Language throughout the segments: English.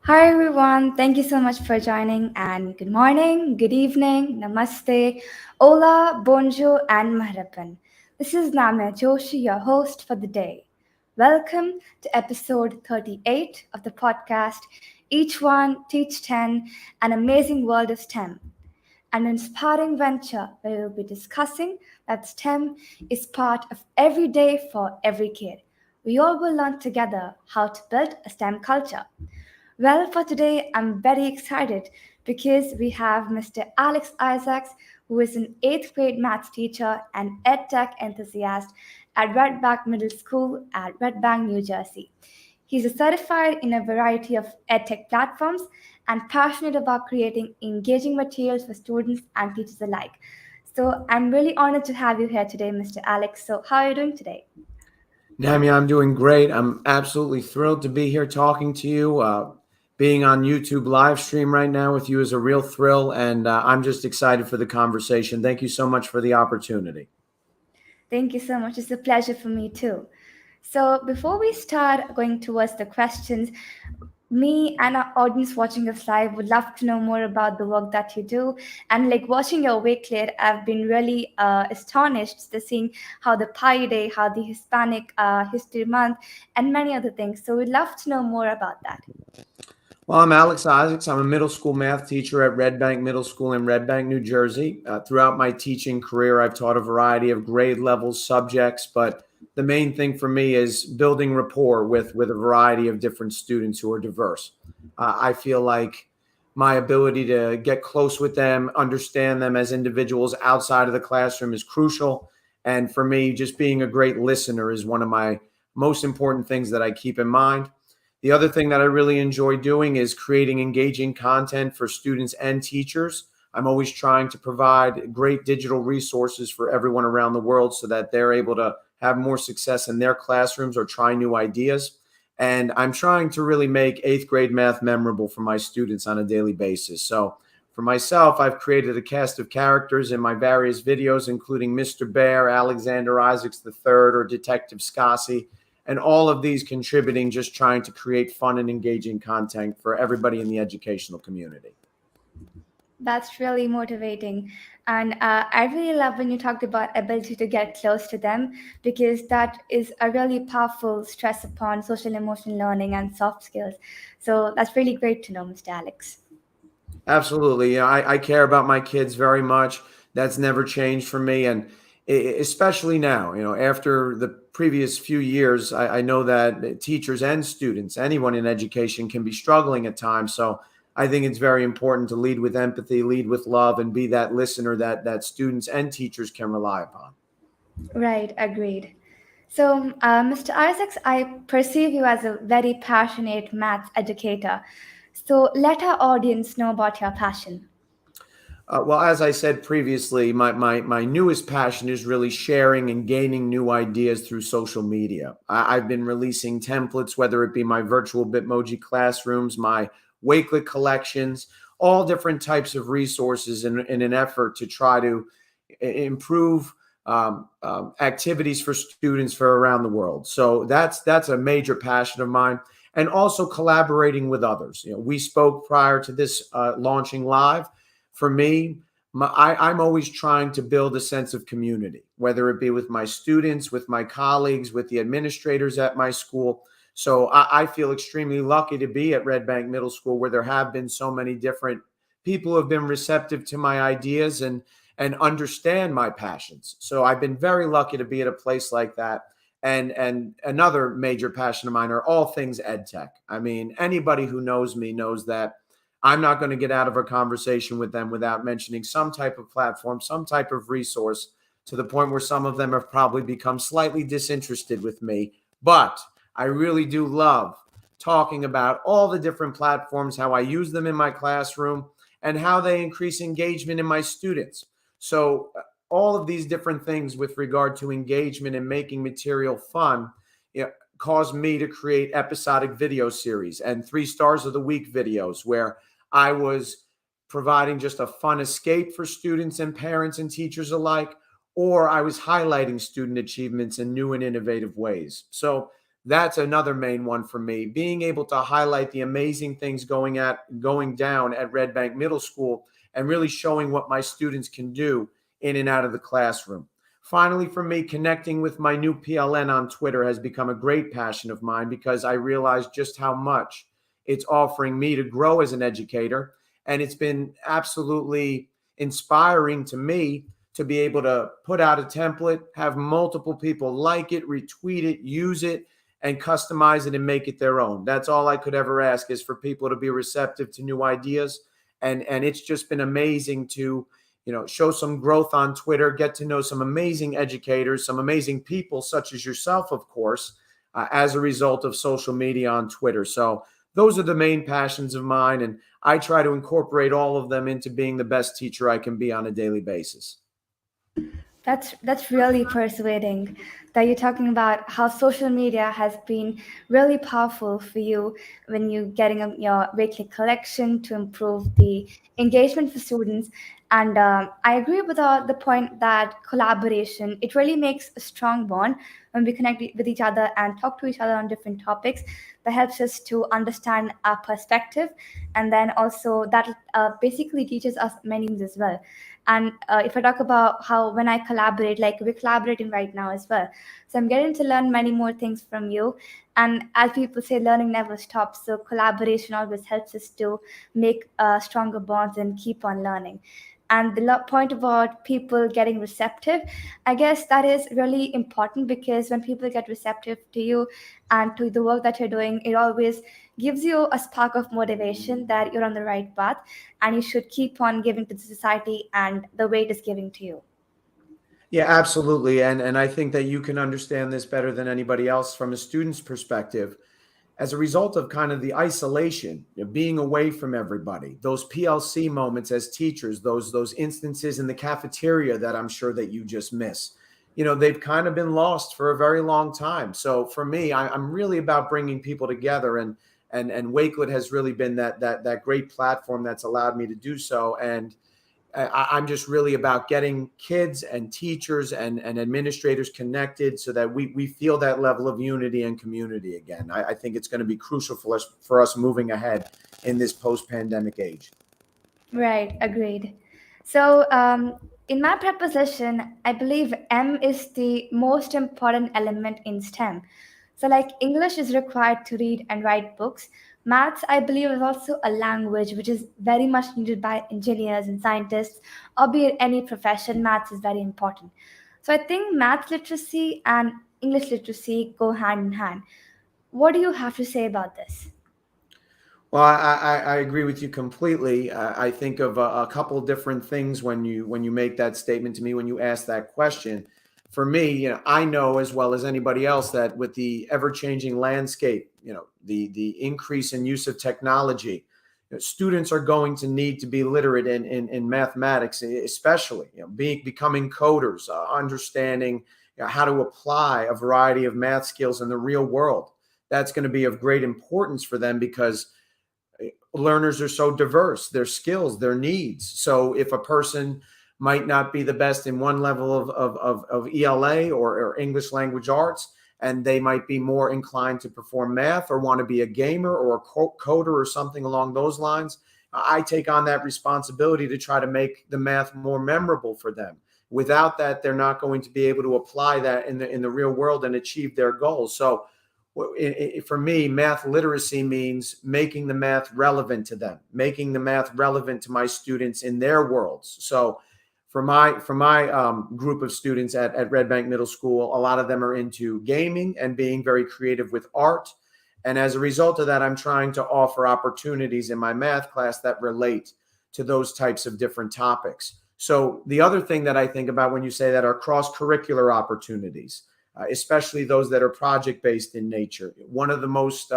Hi everyone, thank you so much for joining and good morning, good evening, namaste, hola, bonjour and maharapan. This is Namya Joshi, your host for the day. Welcome to episode 38 of the podcast Each One Teach 10, an amazing world of STEM, an inspiring venture where we'll be discussing that STEM is part of every day for every kid. We all will learn together how to build a STEM culture. Well, for today, I'm very excited because we have Mr. Alex Isaacs, who is an 8th grade maths teacher and EdTech enthusiast at Red Bank Middle School at Red Bank, New Jersey. He's a certified in a variety of EdTech platforms and passionate about creating engaging materials for students and teachers alike. So I'm really honored to have you here today, Mr. Alex. So how are you doing today? Nami, I'm doing great. I'm absolutely thrilled to be here talking to you. Being on YouTube live stream right now with you is a real thrill, and I'm just excited for the conversation. Thank you so much for the opportunity. Thank you so much. It's a pleasure for me too. So, before we start going towards the questions, me and our audience watching us live would love to know more about the work that you do. And like watching your week late, I've been really astonished to seeing how the Pi Day, how the Hispanic History Month, and many other things. So, we'd love to know more about that. Well, I'm Alex Isaacs. I'm a middle school math teacher at Red Bank Middle School in Red Bank, New Jersey. Throughout my teaching career, I've taught a variety of grade level subjects, but the main thing for me is building rapport with a variety of different students who are diverse. I feel like my ability to get close with them, understand them as individuals outside of the classroom is crucial. And for me, just being a great listener is one of my most important things that I keep in mind. The other thing that I really enjoy doing is creating engaging content for students and teachers. I'm always trying to provide great digital resources for everyone around the world so that they're able to have more success in their classrooms or try new ideas. And I'm trying to really make 8th grade math memorable for my students on a daily basis. So for myself, I've created a cast of characters in my various videos, including Mr. Bear, Alexander Isaacs III, or Detective Scassi, and all of these contributing, just trying to create fun and engaging content for everybody in the educational community. That's really motivating. And I really love when you talked about ability to get close to them because that is a really powerful stress upon social emotional learning and soft skills. So that's really great to know, Mr. Alex. Absolutely. I care about my kids very much. That's never changed for me. And especially now, after the previous few years, I know that teachers and students, anyone in education can be struggling at times. So I think it's very important to lead with empathy, lead with love, and be that listener that students and teachers can rely upon. Right, agreed. So, Mr. Isaacs, I perceive you as a very passionate maths educator. So, let our audience know about your passion. Well, as I said previously, my newest passion is really sharing and gaining new ideas through social media. I've been releasing templates, whether it be my virtual Bitmoji classrooms, my Wakelet collections, all different types of resources in an effort to try to improve activities for students for around the world. So that's a major passion of mine. And also collaborating with others. We spoke prior to this launching live. For me, I'm always trying to build a sense of community, whether it be with my students, with my colleagues, with the administrators at my school. So I feel extremely lucky to be at Red Bank Middle School, where there have been so many different people who have been receptive to my ideas and understand my passions. So I've been very lucky to be at a place like that. And another major passion of mine are all things EdTech. I mean, anybody who knows me knows that I'm not going to get out of a conversation with them without mentioning some type of platform, some type of resource, to the point where some of them have probably become slightly disinterested with me. But I really do love talking about all the different platforms, how I use them in my classroom, and how they increase engagement in my students. So all of these different things with regard to engagement and making material fun, caused me to create episodic video series and 3 stars of the week videos where I was providing just a fun escape for students and parents and teachers alike, or I was highlighting student achievements in new and innovative ways. So That's another main one for me. Being able to highlight the amazing things going down at Red Bank Middle School and really showing what my students can do in and out of the classroom. Finally, for me, connecting with my new PLN on Twitter has become a great passion of mine because I realize just how much it's offering me to grow as an educator. And it's been absolutely inspiring to me to be able to put out a template, have multiple people like it, retweet it, use it, and customize it and make it their own. That's all I could ever ask, is for people to be receptive to new ideas. And it's just been amazing to, show some growth on Twitter, get to know some amazing educators, some amazing people such as yourself, of course, as a result of social media on Twitter. So those are the main passions of mine, and I try to incorporate all of them into being the best teacher I can be on a daily basis. That's really persuading, that you're talking about how social media has been really powerful for you when you getting your weekly collection to improve the engagement for students. And I agree with the point that collaboration, it really makes a strong bond when we connect with each other and talk to each other on different topics. That helps us to understand our perspective, and then also that basically teaches us many things as well. And if I talk about how when I collaborate, like we're collaborating right now as well. So I'm getting to learn many more things from you. And as people say, learning never stops. So collaboration always helps us to make stronger bonds and keep on learning. And the point about people getting receptive, I guess that is really important, because when people get receptive to you and to the work that you're doing, it always gives you a spark of motivation that you're on the right path and you should keep on giving to the society and the way it is giving to you. Yeah, absolutely. And I think that you can understand this better than anybody else from a student's perspective. As a result of kind of the isolation, being away from everybody, those PLC moments as teachers, those instances in the cafeteria that I'm sure that you just miss, they've kind of been lost for a very long time. So for me, I'm really about bringing people together, and Wakelet has really been that great platform that's allowed me to do so. And I'm just really about getting kids and teachers and administrators connected so that we feel that level of unity and community again. I think it's going to be crucial for us moving ahead in this post-pandemic age. Right, agreed. So, in my proposition, I believe M is the most important element in STEM. So, like English is required to read and write books. Maths, I believe, is also a language which is very much needed by engineers and scientists, or be it any profession. Maths is very important. So, I think math literacy and English literacy go hand in hand. What do you have to say about this? Well, I agree with you completely. I think of a couple different things when you make that statement to me, when you ask that question. For me, I know as well as anybody else that with the ever-changing landscape, the increase in use of technology, students are going to need to be literate in mathematics, especially, becoming coders, understanding how to apply a variety of math skills in the real world. That's going to be of great importance for them because learners are so diverse, their skills, their needs. So if a person might not be the best in one level of ELA or English language arts, and they might be more inclined to perform math or want to be a gamer or a coder or something along those lines, I take on that responsibility to try to make the math more memorable for them. Without that, they're not going to be able to apply that in the real world and achieve their goals. So for me, math literacy means making the math relevant to them, making the math relevant to my students in their worlds. So for my group of students at Red Bank Middle School, a lot of them are into gaming and being very creative with art. And as a result of that, I'm trying to offer opportunities in my math class that relate to those types of different topics. So the other thing that I think about when you say that are cross-curricular opportunities, especially those that are project-based in nature. One of the most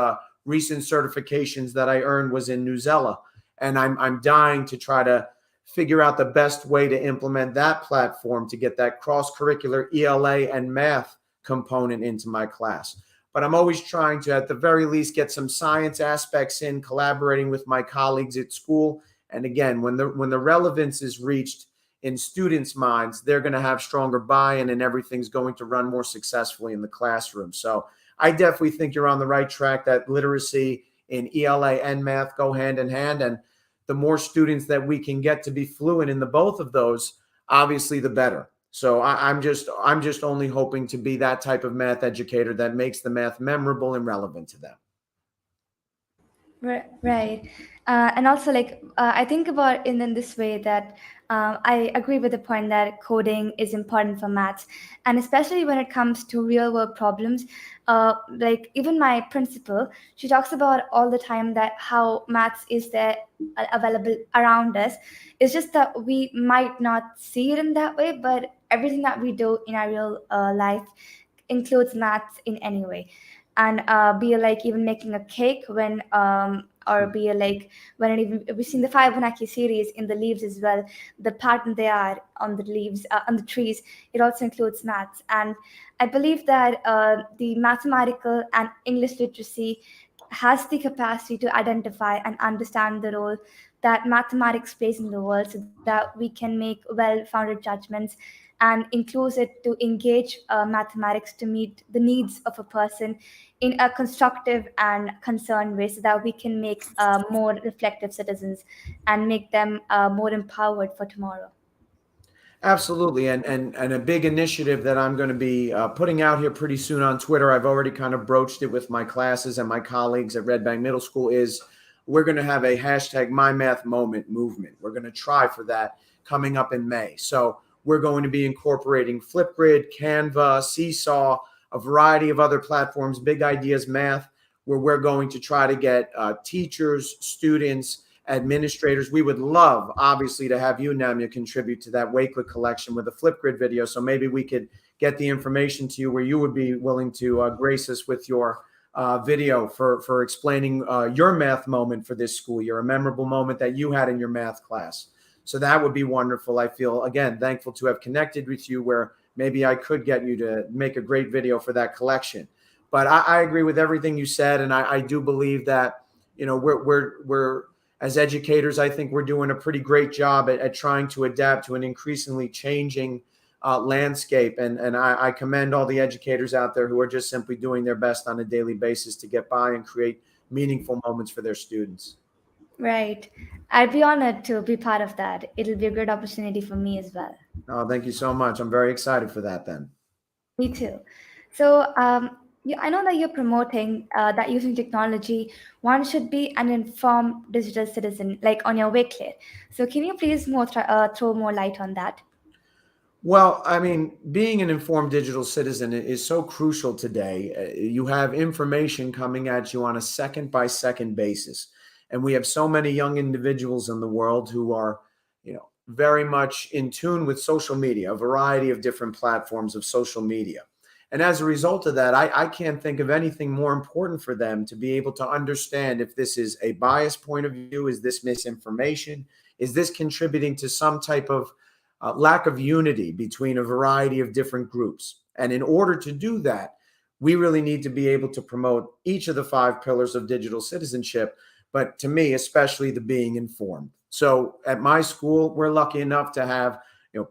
recent certifications that I earned was in Newsela, and I'm dying to try to figure out the best way to implement that platform to get that cross-curricular ELA and math component into my class. But I'm always trying to, at the very least, get some science aspects in, collaborating with my colleagues at school. And again, when the relevance is reached in students' minds, they're going to have stronger buy-in and everything's going to run more successfully in the classroom. So I definitely think you're on the right track, that literacy in ELA and math go hand in hand. And the more students that we can get to be fluent in the both of those, obviously the better. So I'm just only hoping to be that type of math educator that makes the math memorable and relevant to them. Right. And also, I think about it in this way that I agree with the point that coding is important for maths, and especially when it comes to real world problems. Like even my principal, she talks about all the time that how maths is there available around us. It's just that we might not see it in that way, but everything that we do in our real life includes maths in any way. And be like even making a cake when or be like when it even we've seen the Fibonacci series in the leaves as well, the pattern they are on the leaves on the trees, it also includes maths. And I believe that the mathematical and English literacy has the capacity to identify and understand the role that mathematics plays in the world, so that we can make well-founded judgments and include it to engage mathematics to meet the needs of a person in a constructive and concerned way, so that we can make more reflective citizens and make them more empowered for tomorrow. Absolutely, and a big initiative that I'm going to be putting out here pretty soon on Twitter. I've already kind of broached it with my classes and my colleagues at Red Bank Middle School. Is we're going to have a hashtag My Math Moment movement. We're going to try for that coming up in May. So we're going to be incorporating Flipgrid, Canva, Seesaw, a variety of other platforms, Big Ideas Math, where we're going to try to get teachers, students, administrators. We would love, obviously, to have you, Namya, contribute to that Wakelet collection with a Flipgrid video. So maybe we could get the information to you where you would be willing to grace us with your video for explaining your math moment for this school year, a memorable moment that you had in your math class. So that would be wonderful. I feel, again, thankful to have connected with you where maybe I could get you to make a great video for that collection. But I agree with everything you said. And I do believe that, we're as educators, I think we're doing a pretty great job at trying to adapt to an increasingly changing landscape. And I commend all the educators out there who are just simply doing their best on a daily basis to get by and create meaningful moments for their students. Right. I'd be honored to be part of that. It'll be a great opportunity for me as well. Oh, thank you so much. I'm very excited for that then. Me too. So, I know that you're promoting that using technology, one should be an informed digital citizen, like on your Wakelet. So, can you please throw more light on that? Well, I mean, being an informed digital citizen is so crucial today. You have information coming at you on a second by second basis. And we have so many young individuals in the world who are, very much in tune with social media, a variety of different platforms of social media. And as a result of that, I can't think of anything more important for them to be able to understand if this is a biased point of view, is this misinformation, is this contributing to some type of lack of unity between a variety of different groups. And in order to do that, we really need to be able to promote each of the 5 pillars of digital citizenship, but to me, especially the being informed. So at my school, we're lucky enough to have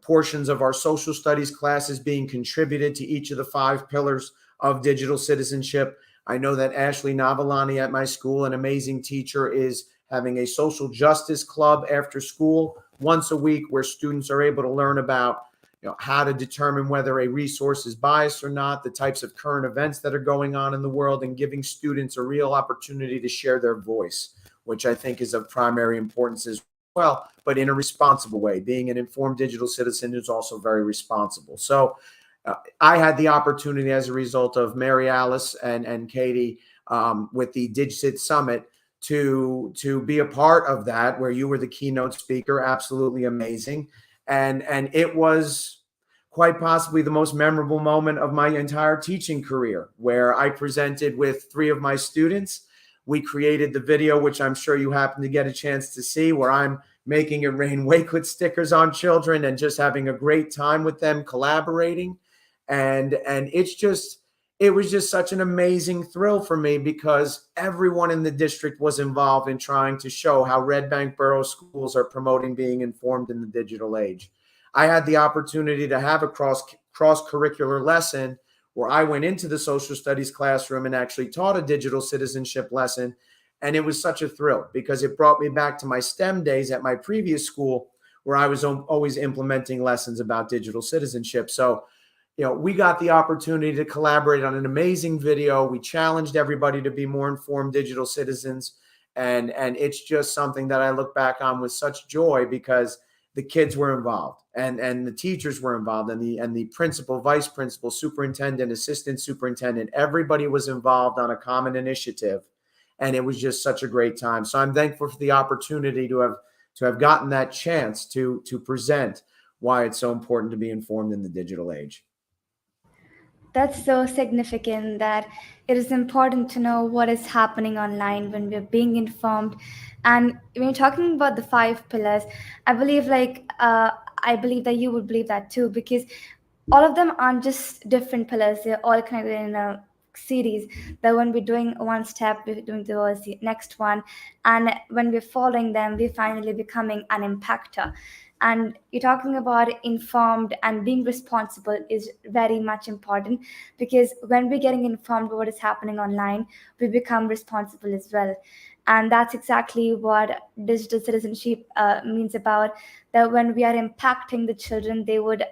portions of our social studies classes being contributed to each of the 5 pillars of digital citizenship. I know that Ashley Navalani at my school, an amazing teacher, is having a social justice club after school once a week where students are able to learn about how to determine whether a resource is biased or not, the types of current events that are going on in the world, and giving students a real opportunity to share their voice, which I think is of primary importance as well, but in a responsible way. Being an informed digital citizen is also very responsible. So I had the opportunity as a result of Mary Alice and Katie with the Digcit Summit to be a part of that, where you were the keynote speaker. Absolutely amazing. And it was quite possibly the most memorable moment of my entire teaching career, where I presented with 3 of my students. We created the video, which I'm sure you happen to get a chance to see, where I'm making it rain Wakelet stickers on children and just having a great time with them, collaborating. And it was just such an amazing thrill for me, because everyone in the district was involved in trying to show how Red Bank Borough schools are promoting being informed in the digital age. I had the opportunity to have a cross-curricular lesson where I went into the social studies classroom and actually taught a digital citizenship lesson. And it was such a thrill because it brought me back to my STEM days at my previous school, where I was always implementing lessons about digital citizenship. So, we got the opportunity to collaborate on an amazing video. We challenged everybody to be more informed digital citizens. And it's just something that I look back on with such joy because the kids were involved and the teachers were involved and the principal, vice principal, superintendent, assistant superintendent, everybody was involved on a common initiative. And it was just such a great time. So I'm thankful for the opportunity to have gotten that chance to present why it's so important to be informed in the digital age. That's so significant that it is important to know what is happening online when we're being informed. And when you're talking about the 5 pillars, I believe I believe that you would believe that too, because all of them aren't just different pillars, they're all connected in a series. That when we're doing one step, we're doing towards the next one, and when we're following them, we're finally becoming an impactor. And you're talking about informed and being responsible is very much important, because when we're getting informed about what is happening online, we become responsible as well. And that's exactly what digital citizenship means about that. When we are impacting the children, they would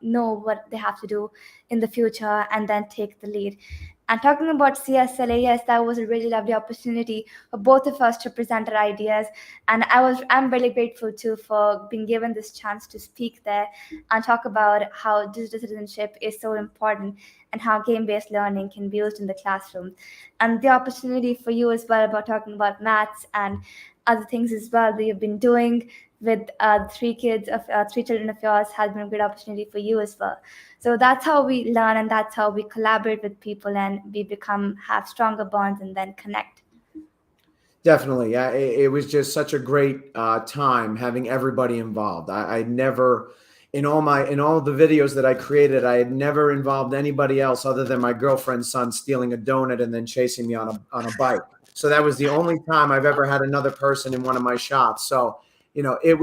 know what they have to do in the future and then take the lead. And talking about CSLA, yes, that was a really lovely opportunity for both of us to present our ideas. And I'm really grateful too for being given this chance to speak there and talk about how digital citizenship is so important and how game-based learning can be used in the classroom. And the opportunity for you as well about talking about maths and other things as well that you've been doing with three children of yours has been a great opportunity for you as well. So that's how we learn, and that's how we collaborate with people, and we have stronger bonds and then connect. Definitely. It was just such a great time having everybody involved. I never, in all the videos that I created, I had never involved anybody else other than my girlfriend's son stealing a donut and then chasing me on a bike. So that was the only time I've ever had another person in one of my shots. So, it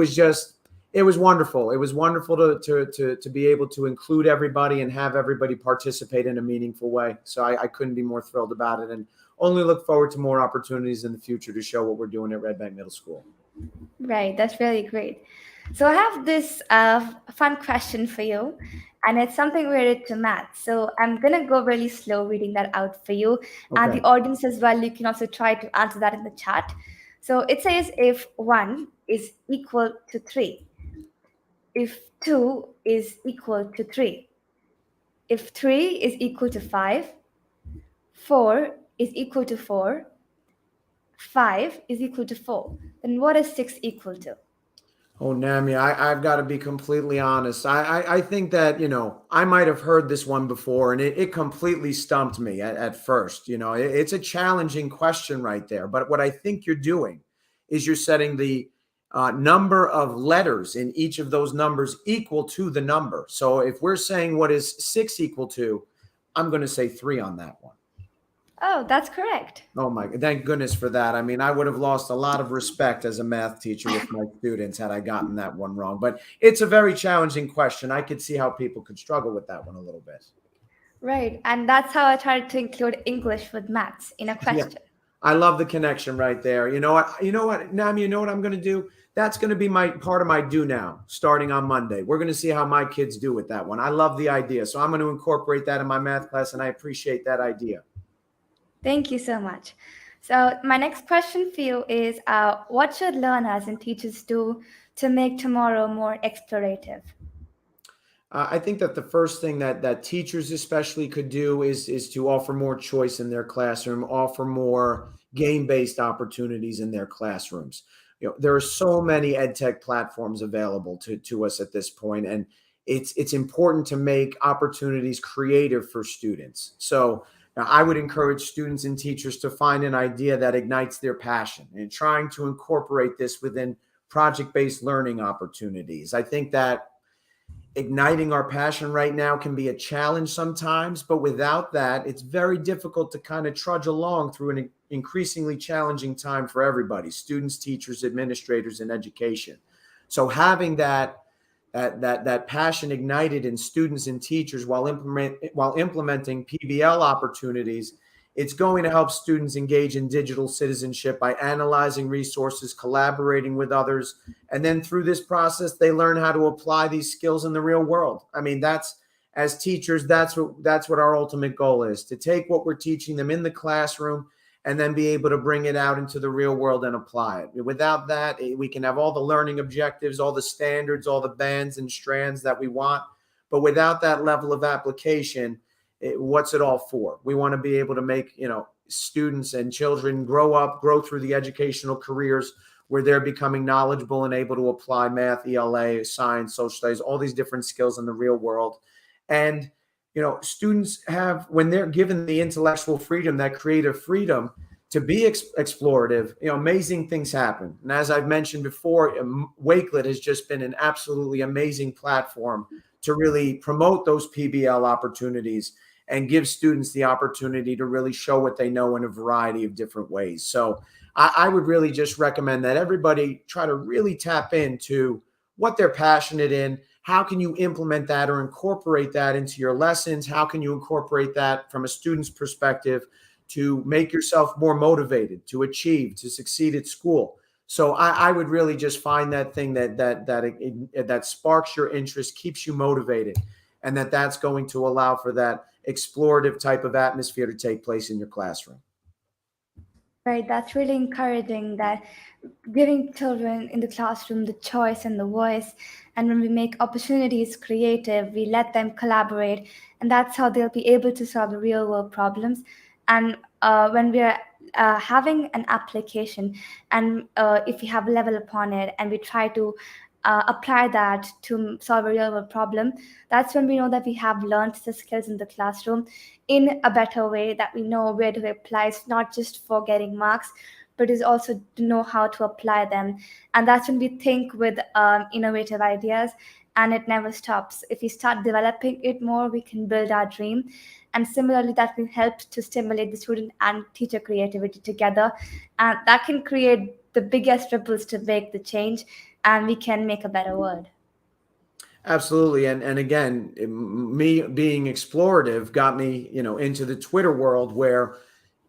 was wonderful. It was wonderful to be able to include everybody and have everybody participate in a meaningful way. So I couldn't be more thrilled about it, and only look forward to more opportunities in the future to show what we're doing at Red Bank Middle School. Right, that's really great. So I have this fun question for you, and it's something related to math. So I'm gonna go really slow reading that out for you, and Okay. the audience as well. You can also try to answer that in the chat. So it says if 1 is equal to 3, if 2 is equal to 3, if 3 is equal to 5, 4 is equal to 4, 5 is equal to 4, then what is 6 equal to? Oh, Nami, I've got to be completely honest. I think that, I might have heard this one before, and it completely stumped me at first. It's a challenging question right there. But what I think you're doing is you're setting the number of letters in each of those numbers equal to the number. So if we're saying what is 6 equal to, I'm going to say 3 on that one. Oh, that's correct. Oh my, thank goodness for that. I mean, I would have lost a lot of respect as a math teacher with my students had I gotten that one wrong. But it's a very challenging question. I could see how people could struggle with that one a little bit. Right. And that's how I tried to include English with maths in a Yeah. question. I love the connection right there. You know what, Nami, you know what I'm going to do? That's going to be my part of my do now, starting on Monday. We're going to see how my kids do with that one. I love the idea. So I'm going to incorporate that in my math class, and I appreciate that idea. Thank you so much. So my next question for you is, what should learners and teachers do to make tomorrow more explorative? I think that the first thing that teachers especially could do is to offer more choice in their classroom, offer more game-based opportunities in their classrooms. There are so many EdTech platforms available to us at this point, and it's important to make opportunities creative for students. So I would encourage students and teachers to find an idea that ignites their passion and trying to incorporate this within project-based learning opportunities. I think that igniting our passion right now can be a challenge sometimes, but without that, it's very difficult to kind of trudge along through an increasingly challenging time for everybody, students, teachers, administrators, and education. So having that that passion ignited in students and teachers while implementing PBL opportunities, it's going to help students engage in digital citizenship by analyzing resources, collaborating with others, and then through this process, they learn how to apply these skills in the real world. I mean, as teachers, that's what our ultimate goal is, to take what we're teaching them in the classroom and then be able to bring it out into the real world and apply it. Without that, we can have all the learning objectives, all the standards, all the bands and strands that we want. But without that level of application, what's it all for? We want to be able to make, students and children grow through the educational careers where they're becoming knowledgeable and able to apply math, ELA, science, social studies, all these different skills in the real world. And students have, when they're given the intellectual freedom, that creative freedom to be explorative, amazing things happen. And as I've mentioned before, Wakelet has just been an absolutely amazing platform to really promote those PBL opportunities and give students the opportunity to really show what they know in a variety of different ways. So I would really just recommend that everybody try to really tap into what they're passionate in. How can you implement that or incorporate that into your lessons? How can you incorporate that from a student's perspective to make yourself more motivated, to achieve, to succeed at school? So I would really just find that thing that sparks your interest, keeps you motivated, and that's going to allow for that explorative type of atmosphere to take place in your classroom. Right, that's really encouraging, that giving children in the classroom the choice and the voice. And when we make opportunities creative, we let them collaborate, and that's how they'll be able to solve the real world problems. And when we're having an application, and if we have level upon it and we try to apply that to solve a real world problem, that's when we know that we have learned the skills in the classroom in a better way, that we know where to apply. It's not just for getting marks, but is also to know how to apply them. And that's when we think with innovative ideas, and it never stops. If we start developing it more, we can build our dream. And similarly, that will help to stimulate the student and teacher creativity together, and that can create the biggest ripples to make the change, and we can make a better world. Absolutely. And again, me being explorative got me, into the Twitter world, where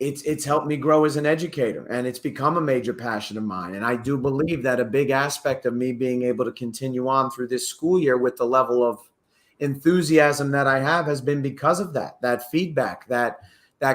it's helped me grow as an educator, and it's become a major passion of mine. And I do believe that a big aspect of me being able to continue on through this school year with the level of enthusiasm that I have has been because of that feedback, that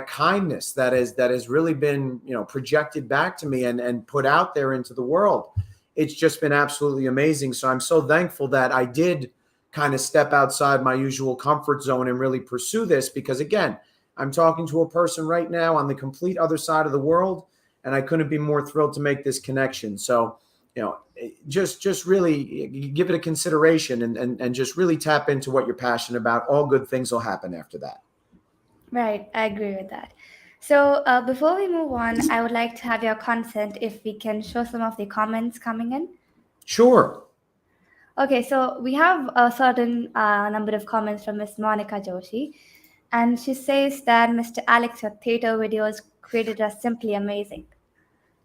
kindness that has really been, projected back to me and put out there into the world. It's just been absolutely amazing. So I'm so thankful that I did kind of step outside my usual comfort zone and really pursue this, because again, I'm talking to a person right now on the complete other side of the world, and I couldn't be more thrilled to make this connection. So, just really give it a consideration and just really tap into what you're passionate about. All good things will happen after that. Right, I agree with that. So before we move on, I would like to have your consent if we can show some of the comments coming in. Sure. Okay, so we have a certain number of comments from Miss Monica Joshi, and she says that Mr. Alex, your theater videos created are simply amazing.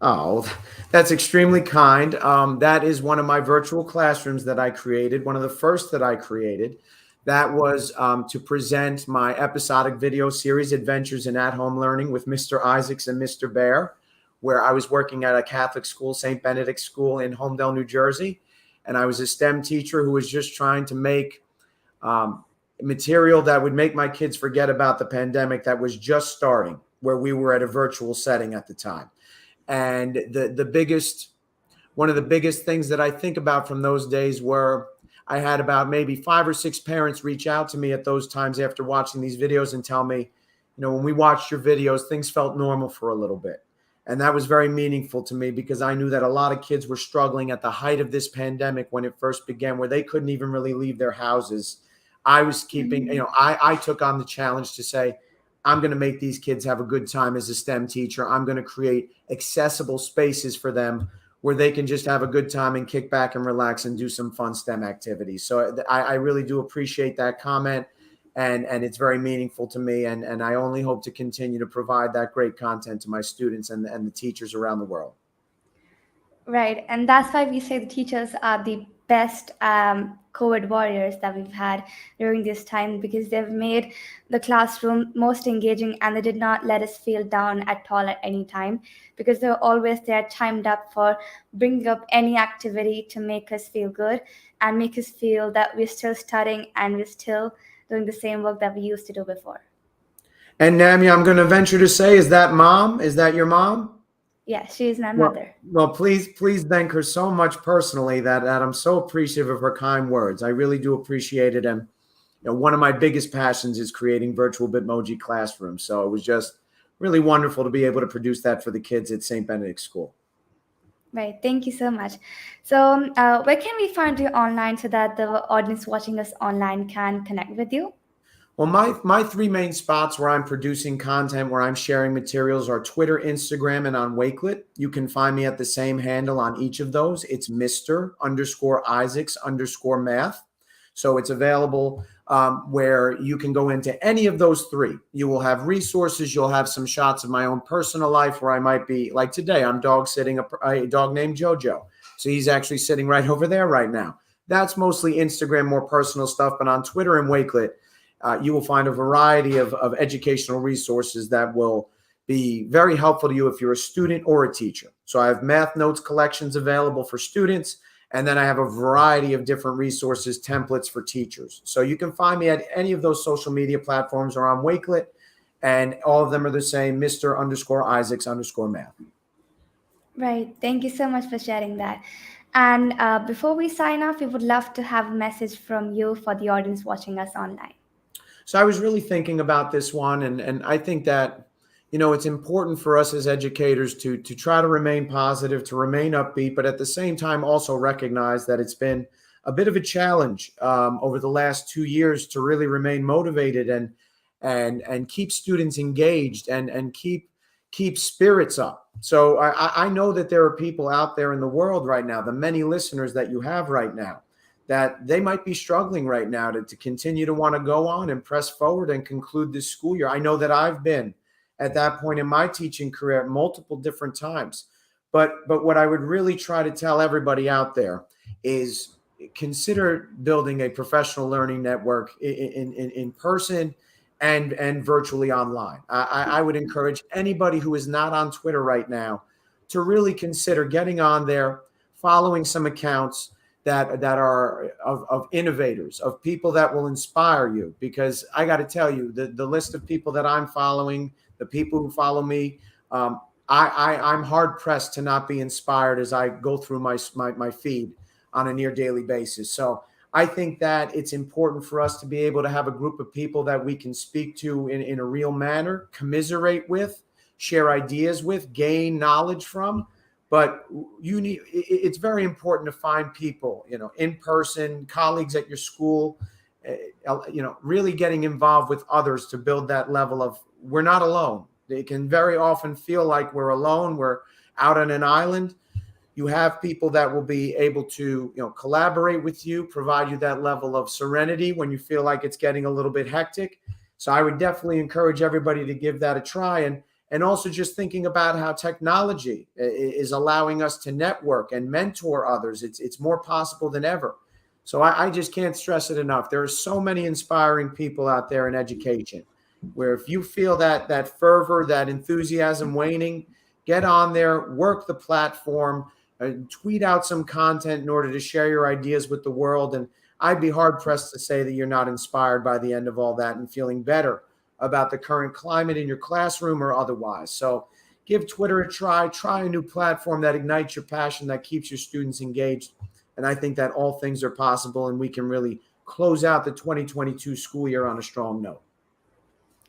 Oh, that's extremely kind. That is one of my virtual classrooms that I created, one of the first that I created. That was to present my episodic video series, Adventures in At-Home Learning with Mr. Isaacs and Mr. Bear, where I was working at a Catholic school, St. Benedict School in Homedale, New Jersey. And I was a STEM teacher who was just trying to make material that would make my kids forget about the pandemic that was just starting, where we were at a virtual setting at the time. And one of the biggest things that I think about from those days were I had about maybe 5 or 6 parents reach out to me at those times after watching these videos and tell me, when we watched your videos, things felt normal for a little bit. And that was very meaningful to me, because I knew that a lot of kids were struggling at the height of this pandemic when it first began, where they couldn't even really leave their houses. I was keeping, I took on the challenge to say, I'm going to make these kids have a good time as a STEM teacher. I'm going to create accessible spaces for them where they can just have a good time and kick back and relax and do some fun STEM activities. So I really do appreciate that comment, and it's very meaningful to me. And I only hope to continue to provide that great content to my students and the teachers around the world. Right, and that's why we say the teachers are the best COVID warriors that we've had during this time, because they've made the classroom most engaging, and they did not let us feel down at all at any time, because they were always there timed up for bringing up any activity to make us feel good and make us feel that we're still studying and we're still doing the same work that we used to do before. And Nami, I'm going to venture to say, is that mom? Is that your mom? Yeah, she is my Well, mother. well, please thank her so much personally that I'm so appreciative of her kind words. I really do appreciate it. And one of my biggest passions is creating virtual Bitmoji classrooms. So it was just really wonderful to be able to produce that for the kids at St. Benedict's School. Right, thank you so much. So, where can we find you online so that the audience watching us online can connect with you? Well, my three main spots where I'm producing content, where I'm sharing materials, are Twitter, Instagram, and on Wakelet. You can find me at the same handle on each of those. It's Mr_Isaacs_math. So it's available where you can go into any of those three. You will have resources. You'll have some shots of my own personal life where I might be, like today, I'm dog sitting a dog named Jojo. So he's actually sitting right over there right now. That's mostly Instagram, more personal stuff. But on Twitter and Wakelet, you will find a variety of educational resources that will be very helpful to you if you're a student or a teacher. So I have math notes collections available for students, and then I have a variety of different resources, templates for teachers. So you can find me at any of those social media platforms or on Wakelet, and all of them are the same, Mr_Isaacs_math. Right, thank you so much for sharing that. And before we sign off, we would love to have a message from you for the audience watching us online. So I was really thinking about this one, and I think that it's important for us as educators to try to remain positive, to remain upbeat, but at the same time also recognize that it's been a bit of a challenge over the last 2 years to really remain motivated and keep students engaged and keep spirits up. So I know that there are people out there in the world right now, the many listeners that you have right now, that they might be struggling right now to continue to want to go on and press forward and conclude this school year. I know that I've been at that point in my teaching career at multiple different times. But what I would really try to tell everybody out there is consider building a professional learning network in person and virtually online. I would encourage anybody who is not on Twitter right now to really consider getting on there, following some accounts that are of innovators, of people that will inspire you. Because I got to tell you, the list of people that I'm following, the people who follow me, I'm hard pressed to not be inspired as I go through my feed on a near daily basis. So I think that it's important for us to be able to have a group of people that we can speak to in a real manner, commiserate with, share ideas with, gain knowledge from. But it's very important to find people, in person, colleagues at your school, really getting involved with others to build that level of, we're not alone. It can very often feel like we're alone. We're out on an island. You have people that will be able to, collaborate with you, provide you that level of serenity when you feel like it's getting a little bit hectic. So I would definitely encourage everybody to give that a try. And also just thinking about how technology is allowing us to network and mentor others. It's more possible than ever. So I just can't stress it enough. There are so many inspiring people out there in education, where if you feel that fervor, that enthusiasm waning, get on there, work the platform, tweet out some content in order to share your ideas with the world. And I'd be hard pressed to say that you're not inspired by the end of all that and feeling better about the current climate in your classroom or otherwise. So give Twitter a try a new platform that ignites your passion, that keeps your students engaged. And I think that all things are possible, and we can really close out the 2022 school year on a strong note.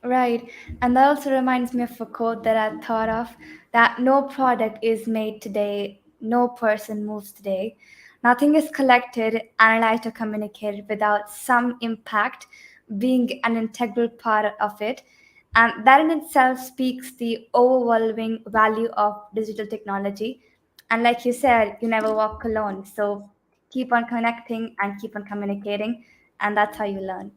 Right. And that also reminds me of a quote that I thought of, that no product is made today, no person moves today. Nothing is collected, analyzed, or communicated without some impact being an integral part of it. And that in itself speaks the overwhelming value of digital technology. And like you said, you never walk alone. So keep on connecting and keep on communicating. And that's how you learn.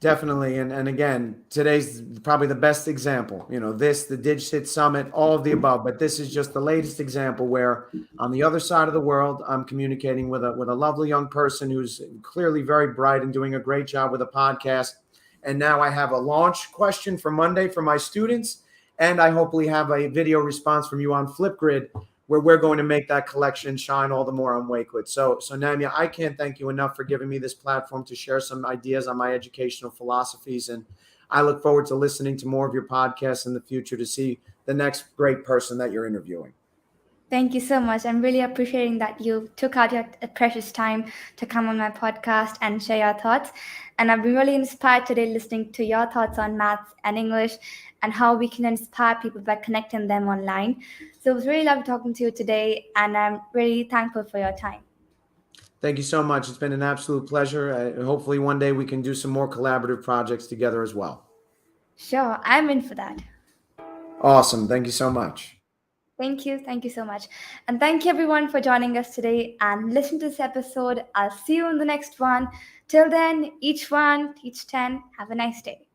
Definitely. And again, today's probably the best example. The Digit Summit, all of the above. But this is just the latest example where on the other side of the world, I'm communicating with a lovely young person who's clearly very bright and doing a great job with a podcast. And now I have a launch question for Monday for my students. And I hopefully have a video response from you on Flipgrid where we're going to make that collection shine all the more on Wakelet. So Namia, I can't thank you enough for giving me this platform to share some ideas on my educational philosophies. And I look forward to listening to more of your podcasts in the future to see the next great person that you're interviewing. Thank you so much. I'm really appreciating that you took out your precious time to come on my podcast and share your thoughts. And I've been really inspired today listening to your thoughts on maths and English and how we can inspire people by connecting them online. So it was really lovely talking to you today, and I'm really thankful for your time. Thank you so much. It's been an absolute pleasure. Hopefully one day we can do some more collaborative projects together as well. Sure, I'm in for that. Awesome. Thank you so much. Thank you. Thank you so much. And thank you everyone for joining us today and listen to this episode. I'll see you in the next one. Till then, each one, teach 10. Have a nice day.